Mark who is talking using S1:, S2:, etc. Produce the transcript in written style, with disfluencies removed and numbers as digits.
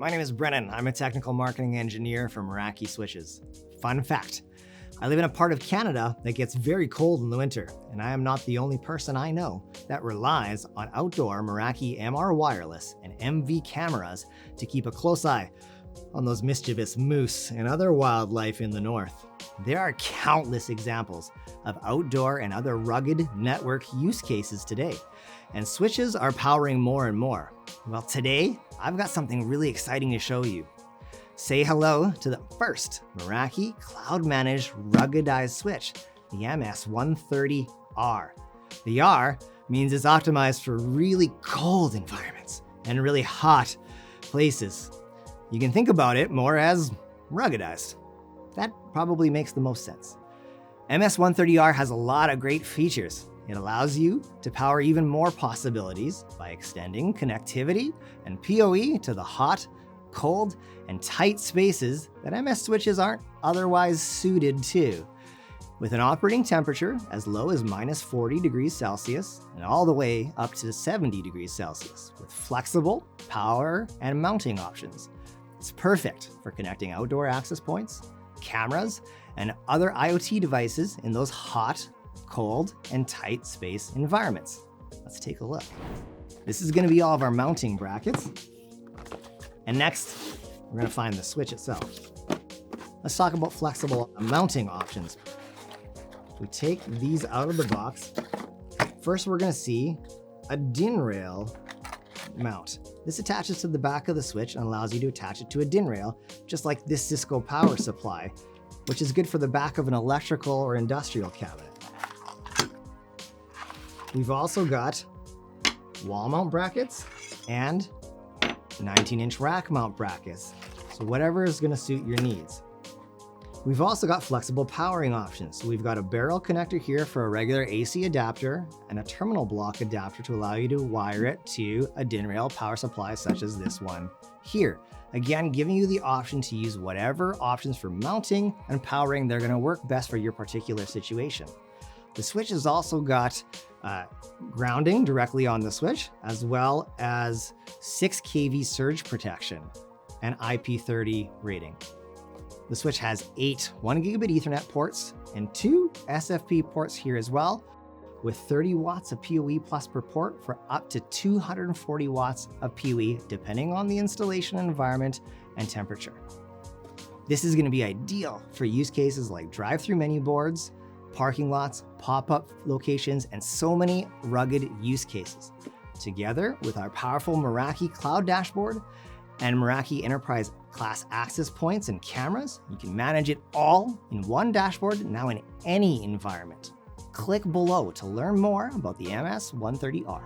S1: My name is Brennan. I'm a technical marketing engineer for Meraki Switches. Fun fact, I live in a part of Canada that gets very cold in the winter, and I am not the only person I know that relies on outdoor Meraki MR wireless and MV cameras to keep a close eye on those mischievous moose and other wildlife in the north. There are countless examples of outdoor and other rugged network use cases today, and switches are powering more and more. Well, today, I've got something really exciting to show you. Say hello to the first Meraki cloud-managed ruggedized switch, the MS130R. The R means it's optimized for really cold environments and really hot places. You can think about it more as ruggedized. That probably makes the most sense. MS130R has a lot of great features. It allows you to power even more possibilities by extending connectivity and PoE to the hot, cold, and tight spaces that MS switches aren't otherwise suited to. With an operating temperature as low as -40 degrees Celsius and all the way up to 70 degrees Celsius, with flexible power and mounting options. It's perfect for connecting outdoor access points, cameras, and other IoT devices in those hot, cold, and tight space environments. Let's take a look. This is going to be all of our mounting brackets. And next, we're going to find the switch itself. Let's talk about flexible mounting options. If we take these out of the box, first we're going to see a DIN rail mount. This attaches to the back of the switch and allows you to attach it to a DIN rail, just like this Cisco power supply, which is good for the back of an electrical or industrial cabinet. We've also got wall mount brackets and 19-inch rack mount brackets, so whatever is going to suit your needs. We've also got flexible powering options. So we've got a barrel connector here for a regular AC adapter and a terminal block adapter to allow you to wire it to a DIN rail power supply such as this one here. Again, giving you the option to use whatever options for mounting and powering that are going to work best for your particular situation. The switch has also got grounding directly on the switch, as well as 6 kV surge protection and IP30 rating. The switch has 8 1 gigabit Ethernet ports and 2 SFP ports here as well, with 30 watts of PoE plus per port for up to 240 watts of PoE, depending on the installation environment and temperature. This is going to be ideal for use cases like drive-through menu boards, parking lots, pop-up locations, and so many rugged use cases. Together with our powerful Meraki Cloud Dashboard and Meraki Enterprise Class access points and cameras, you can manage it all in one dashboard, now in any environment. Click below to learn more about the MS130R.